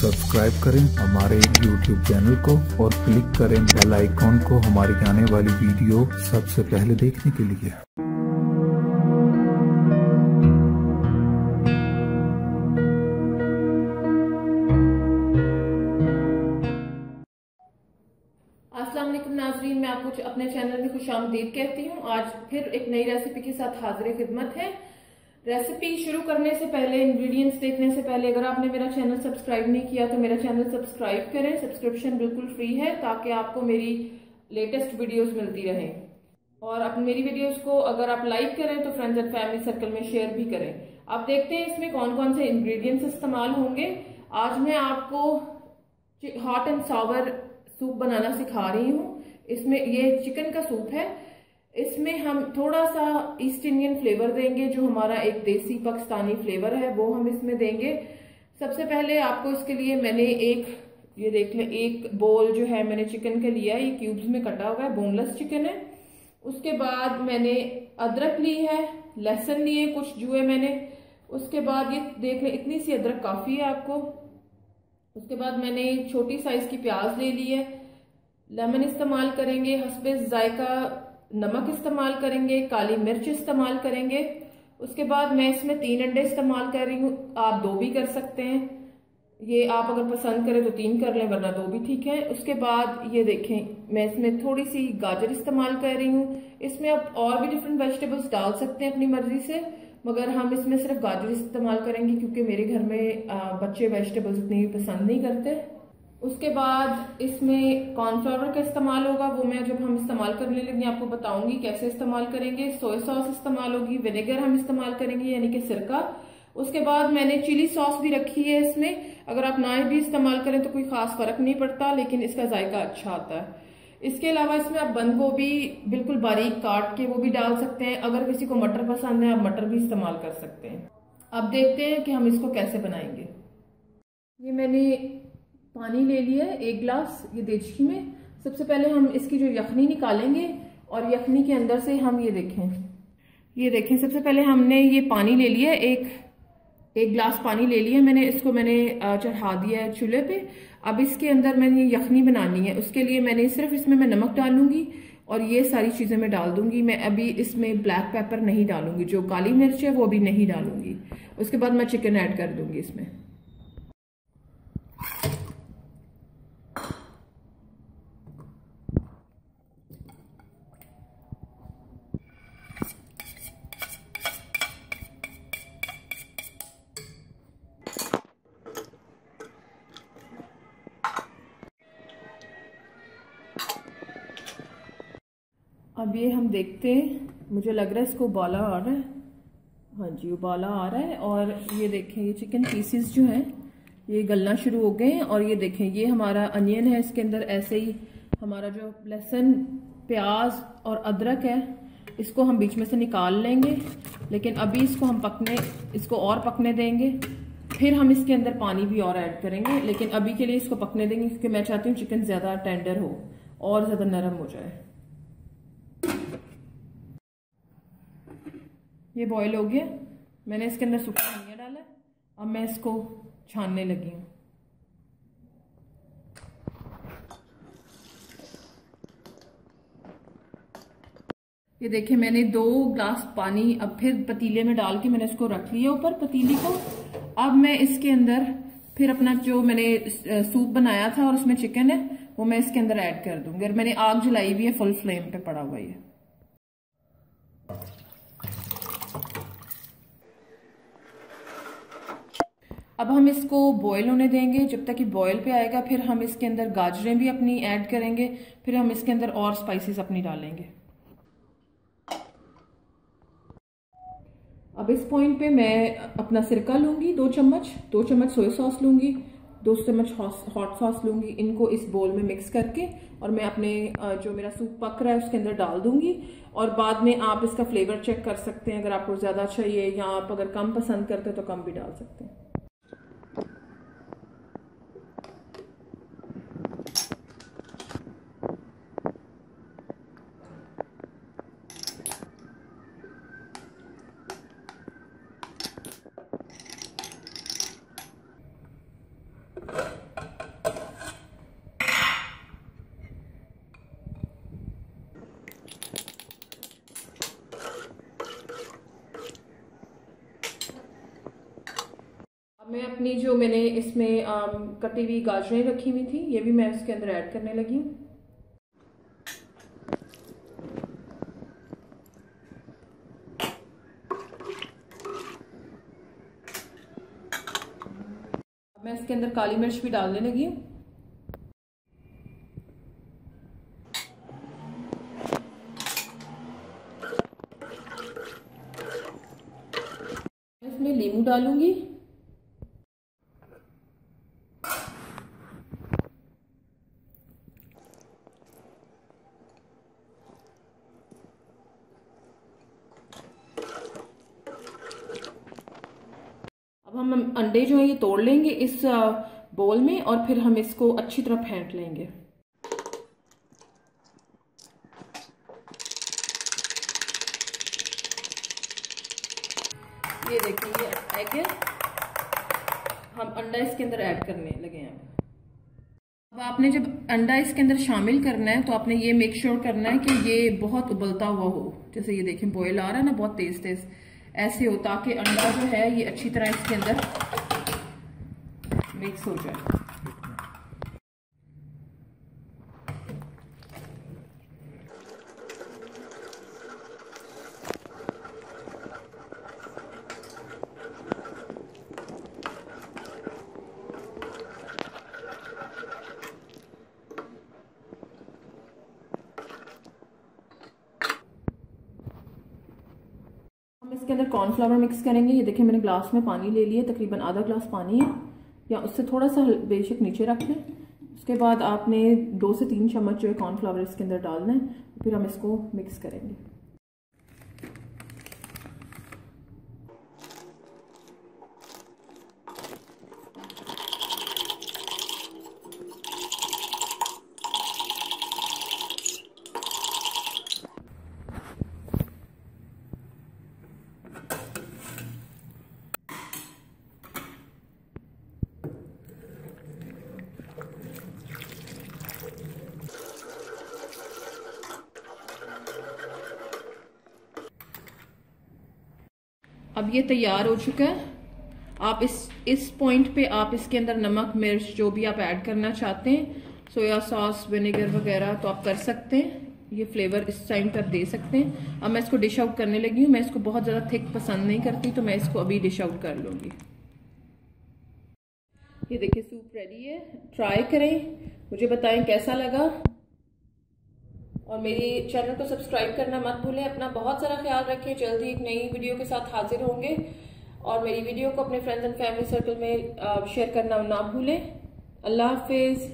Subscribe करें हमारे YouTube channel को और क्लिक करें बेल आइकॉन को हमारी आने वाली वीडियो सबसे पहले देखने के लिए। अस्सलाम वालेकुम नाज़रीन, मैं आपको अपने चैनल में खुशामदीद कहती हूँ। आज फिर एक नई रेसिपी के साथ हाजिर खिदमत है। रेसिपी शुरू करने से पहले, इंग्रेडिएंट्स देखने से पहले, अगर आपने मेरा चैनल सब्सक्राइब नहीं किया तो मेरा चैनल सब्सक्राइब करें। सब्सक्रिप्शन बिल्कुल फ्री है ताकि आपको मेरी लेटेस्ट वीडियोस मिलती रहें। और आप मेरी वीडियोस को अगर आप लाइक करें तो फ्रेंड्स एंड फैमिली सर्कल में शेयर भी करें। आप देखते हैं इसमें कौन कौन से इंग्रेडिएंट्स इस्तेमाल होंगे। आज मैं आपको हॉट एंड सावर सूप बनाना सिखा रही हूँ। इसमें ये चिकन का सूप है। इसमें हम थोड़ा सा ईस्ट इंडियन फ्लेवर देंगे, जो हमारा एक देसी पाकिस्तानी फ्लेवर है वो हम इसमें देंगे। सबसे पहले आपको इसके लिए मैंने ये देख लें, एक बोल जो है मैंने चिकन का लिया है, ये क्यूब्स में कटा हुआ है, बोनलेस चिकन है। उसके बाद मैंने अदरक ली है, लहसुन लिए कुछ जुए मैंने। उसके बाद ये देख लें, इतनी सी अदरक काफी है आपको। उसके बाद मैंने छोटी साइज की प्याज ले ली है। लेमन इस्तेमाल करेंगे, हस्बे जायका नमक इस्तेमाल करेंगे, काली मिर्च इस्तेमाल करेंगे। उसके बाद मैं इसमें 3 अंडे इस्तेमाल कर रही हूँ। आप 2 भी कर सकते हैं, ये आप अगर पसंद करें तो 3 कर लें, वरना 2 भी ठीक है। उसके बाद ये देखें, मैं इसमें थोड़ी सी गाजर इस्तेमाल कर रही हूँ। इसमें आप और भी डिफरेंट वेजिटेबल्स डाल सकते हैं अपनी मर्जी से, मगर हम इसमें सिर्फ गाजर इस्तेमाल करेंगे क्योंकि मेरे घर में बच्चे वेजिटेबल्स उतनी पसंद नहीं करते। उसके बाद इसमें कॉर्नफ्लावर का इस्तेमाल होगा, वो मैं जब हम इस्तेमाल करने लगे आपको बताऊंगी कैसे इस्तेमाल करेंगे। सोया सॉस इस्तेमाल होगी, विनेगर हम इस्तेमाल करेंगे यानी कि सिरका। उसके बाद मैंने चिली सॉस भी रखी है इसमें। अगर आप ना भी इस्तेमाल करें तो कोई खास फर्क नहीं पड़ता, लेकिन इसका जायका अच्छा आता है। इसके अलावा इसमें आप बंद गोभी बिल्कुल बारीक काट के वो भी डाल सकते हैं। अगर किसी को मटर पसंद है आप मटर भी इस्तेमाल कर सकते हैं। अब देखते हैं कि हम इसको कैसे बनाएंगे। ये मैंने पानी ले लिया है 1 गिलास, ये देचकी में। सबसे पहले हम इसकी जो यखनी निकालेंगे और यखनी के अंदर से हम ये देखें सबसे पहले हमने ये पानी ले लिया, एक गिलास पानी ले लिया मैंने। इसको मैंने चढ़ा दिया है चूल्हे पे। अब इसके अंदर मैंने यखनी बनानी है। उसके लिए मैंने सिर्फ इसमें मैं नमक डालूंगी और ये सारी चीजें मैं डाल दूंगी। मैं अभी इसमें ब्लैक पेपर नहीं डालूंगी, जो काली मिर्च है वो भी नहीं डालूंगी। उसके बाद मैं चिकन ऐड कर दूंगी इसमें। अब ये हम देखते हैं, मुझे लग रहा है इसको उबाला आ रहा है। हाँ जी, उबाला आ रहा है। और ये देखें, ये चिकन पीसेस जो हैं ये गलना शुरू हो गए हैं। और ये देखें, ये हमारा अनियन है, इसके अंदर ऐसे ही हमारा जो लहसुन, प्याज और अदरक है इसको हम बीच में से निकाल लेंगे। लेकिन अभी इसको और पकने देंगे, फिर हम इसके अंदर पानी भी और ऐड करेंगे। लेकिन अभी के लिए इसको पकने देंगे क्योंकि मैं चाहती हूँ चिकन ज्यादा टेंडर हो और ज्यादा नरम हो जाए। ये बॉईल हो गया, मैंने इसके अंदर सूखा धनिया डाला है। अब मैं इसको छानने लगी हूँ। ये देखिए, मैंने 2 गिलास पानी अब फिर पतीले में डाल के मैंने इसको रख लिया ऊपर पतीली को। अब मैं इसके अंदर फिर अपना जो मैंने सूप बनाया था और उसमें चिकन है वो मैं इसके अंदर ऐड कर दूंगी। और मैंने आग जलाई हुई है, फुल फ्लेम पे पड़ा हुआ है। अब हम इसको बॉईल होने देंगे जब तक कि बॉईल पे आएगा। फिर हम इसके अंदर गाजरें भी अपनी ऐड करेंगे, फिर हम इसके अंदर और स्पाइसेस अपनी डालेंगे। अब इस पॉइंट पे मैं अपना सिरका लूंगी 2 चम्मच सोया सॉस लूंगी, 2 चम्मच हॉट सॉस लूंगी। इनको इस बोल में मिक्स करके और मैं अपने जो मेरा सूप पक रहा है उसके अंदर डाल दूंगी। और बाद में आप इसका फ्लेवर चेक कर सकते हैं, अगर आपको ज्यादा चाहिए या आप अगर कम पसंद करते हैं तो कम भी डाल सकते हैं। मैं अपनी जो मैंने इसमें कटी हुई गाजरें रखी हुई थी ये भी मैं इसके अंदर ऐड करने लगी हूँ। मैं इसके अंदर काली मिर्च भी डालने लगी हूँ। इसमें नींबू डालूंगी। अब हम अंडे जो है ये तोड़ लेंगे इस बोल में और फिर हम इसको अच्छी तरह फेंट लेंगे। ये देखिए ये एग है, हम अंडा इसके अंदर ऐड करने लगे हैं। अब आपने जब अंडा इसके अंदर शामिल करना है तो आपने ये मेक श्योर करना है कि ये बहुत उबलता हुआ हो। जैसे ये देखें बॉयल आ रहा है ना, बहुत तेज तेज ऐसे हो, ताकि अंडा जो है ये अच्छी तरह इसके अंदर मिक्स हो जाए। इसके अंदर कॉर्नफ्लावर मिक्स करेंगे। ये देखिए मैंने ग्लास में पानी ले लिया, तकरीबन आधा ग्लास पानी है या उससे थोड़ा सा बेशक नीचे रख लें। उसके बाद आपने 2 से 3 चम्मच जो है कॉर्नफ्लावर इसके अंदर डालना है, फिर हम इसको मिक्स करेंगे। अब ये तैयार हो चुका है। आप इस पॉइंट पे आप इसके अंदर नमक मिर्च जो भी आप ऐड करना चाहते हैं, सोया सॉस विनेगर वगैरह, तो आप कर सकते हैं। ये फ्लेवर इस टाइम पर दे सकते हैं। अब मैं इसको डिश आउट करने लगी हूँ। मैं इसको बहुत ज़्यादा थिक पसंद नहीं करती, तो मैं इसको अभी डिश आउट कर लूँगी। ये देखिए सूप रेडी है, ट्राई करें, मुझे बताएं कैसा लगा और मेरे चैनल को सब्सक्राइब करना मत भूलें। अपना बहुत सारा ख्याल रखें। जल्दी एक नई वीडियो के साथ हाजिर होंगे और मेरी वीडियो को अपने फ्रेंड्स एंड फैमिली सर्कल में शेयर करना ना भूलें। अल्लाह हाफिज़।